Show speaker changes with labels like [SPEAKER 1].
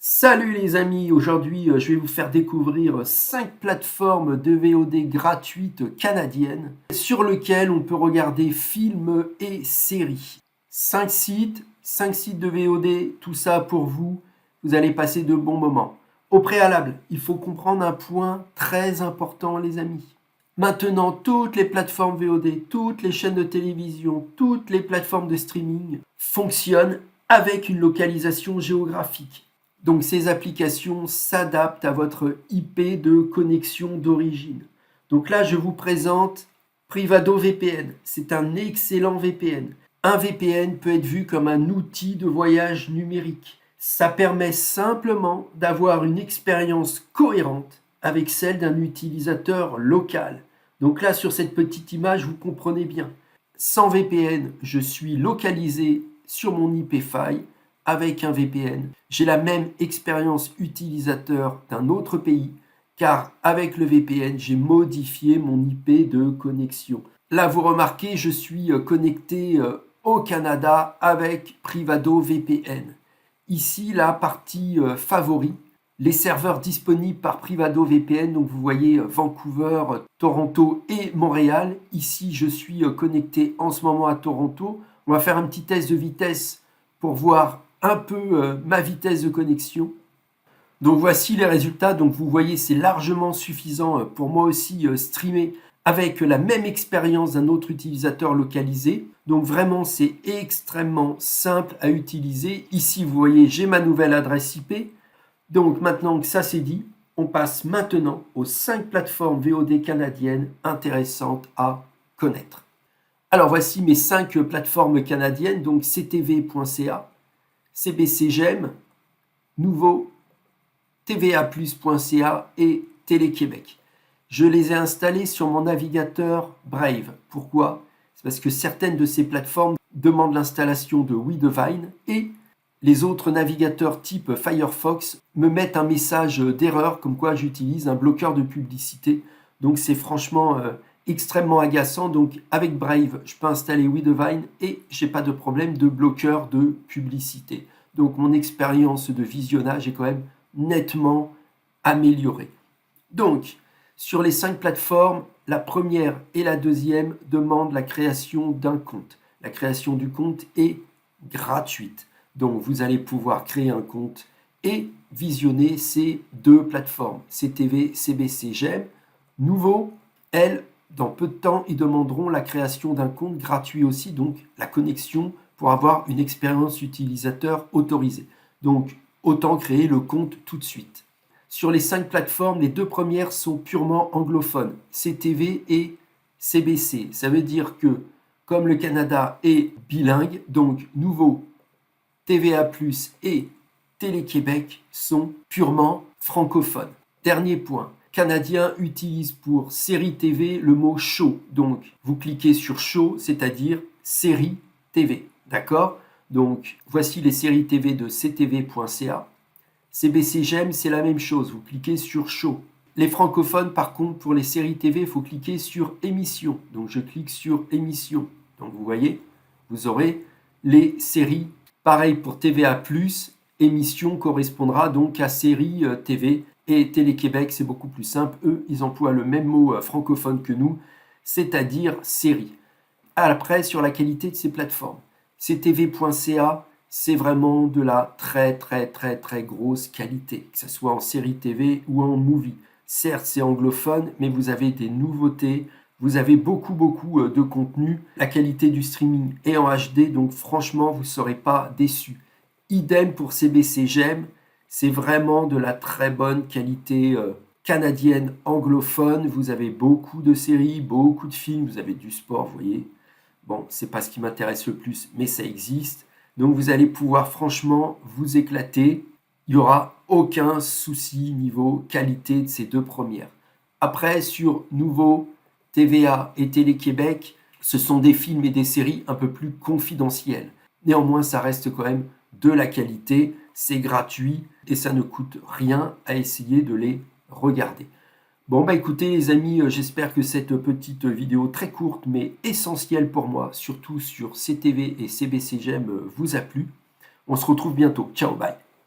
[SPEAKER 1] Salut les amis, aujourd'hui je vais vous faire découvrir 5 plateformes de VOD gratuites canadiennes sur lesquelles on peut regarder films et séries. 5 sites de VOD, tout ça pour vous, vous allez passer de bons moments. Au préalable, il faut comprendre un point très important les amis. Maintenant, toutes les plateformes VOD, toutes les chaînes de télévision, toutes les plateformes de streaming fonctionnent avec une localisation géographique. Donc ces applications s'adaptent à votre IP de connexion d'origine. Donc là, je vous présente Privado VPN. C'est un excellent VPN. Un VPN peut être vu comme un outil de voyage numérique. Ça permet simplement d'avoir une expérience cohérente avec celle d'un utilisateur local. Donc là, sur cette petite image, vous comprenez bien. Sans VPN, je suis localisé sur mon IP file. Avec un VPN, j'ai la même expérience utilisateur d'un autre pays, car avec le VPN, j'ai modifié mon IP de connexion. Là, vous remarquez, je suis connecté au Canada avec Privado VPN. Ici, la partie favoris, les serveurs disponibles par Privado VPN. Donc, vous voyez Vancouver, Toronto et Montréal. Ici, je suis connecté en ce moment à Toronto. On va faire un petit test de vitesse pour voir un peu ma vitesse de connexion. Donc voici les résultats. Donc vous voyez, c'est largement suffisant pour moi aussi streamer avec la même expérience d'un autre utilisateur localisé. Donc vraiment, c'est extrêmement simple à utiliser. Ici, vous voyez, j'ai ma nouvelle adresse IP. Donc maintenant que ça c'est dit, on passe maintenant aux 5 plateformes VOD canadiennes intéressantes à connaître. Alors voici mes 5 plateformes canadiennes, donc ctv.ca, CBCGEM, Nouveau, TVA+.ca et Télé-Québec. Je les ai installés sur mon navigateur Brave. Pourquoi? C'est parce que certaines de ces plateformes demandent l'installation de WeDivine et les autres navigateurs type Firefox me mettent un message d'erreur comme quoi j'utilise un bloqueur de publicité. Donc c'est franchement extrêmement agaçant. Donc avec Brave, je peux installer WeDivine et j'ai pas de problème de bloqueur de publicité. Donc mon expérience de visionnage est quand même nettement améliorée. Donc sur les 5 plateformes, la première et la deuxième demandent la création d'un compte. La création du compte est gratuite. Donc vous allez pouvoir créer un compte et visionner ces 2 plateformes, CTV, CBC, GEM. Nouveau, elles, dans peu de temps, ils demanderont la création d'un compte gratuit aussi, donc la connexion pour avoir une expérience utilisateur autorisée. Donc autant créer le compte tout de suite. Sur les 5 plateformes, les 2 premières sont purement anglophones, CTV et CBC. Ça veut dire que comme le Canada est bilingue, donc Nouveau, TVA+, et Télé-Québec sont purement francophones. Dernier point, Canadiens utilisent pour série TV le mot show. Donc, vous cliquez sur show, c'est-à-dire série TV. D'accord? Donc, voici les séries TV de ctv.ca. CBCGEM, c'est la même chose. Vous cliquez sur show. Les francophones, par contre, pour les séries TV, il faut cliquer sur émission. Donc, je clique sur émission. Donc, vous voyez, vous aurez les séries. Pareil pour TVA+, émission correspondra donc à série TV. Et Télé-Québec, c'est beaucoup plus simple. Eux, ils emploient le même mot francophone que nous, c'est-à-dire série. Après, sur la qualité de ces plateformes. ctv.ca, c'est vraiment de la très grosse qualité, que ce soit en série TV ou en movie. Certes, c'est anglophone, mais vous avez des nouveautés, vous avez beaucoup de contenu. La qualité du streaming est en HD, donc franchement, vous ne serez pas déçus. Idem pour CBCGEM, c'est vraiment de la très bonne qualité canadienne anglophone. Vous avez beaucoup de séries, beaucoup de films, vous avez du sport, vous voyez. Bon, c'est pas ce qui m'intéresse le plus, mais ça existe. Donc vous allez pouvoir franchement vous éclater. Il n'y aura aucun souci niveau qualité de ces 2 premières. Après, sur Nouveau, TVA et Télé-Québec, ce sont des films et des séries un peu plus confidentielles. Néanmoins, ça reste quand même de la qualité, c'est gratuit et ça ne coûte rien à essayer de les regarder. Bon bah écoutez les amis, j'espère que cette petite vidéo très courte mais essentielle pour moi, surtout sur CTV et CBCGEM, vous a plu. On se retrouve bientôt. Ciao, bye.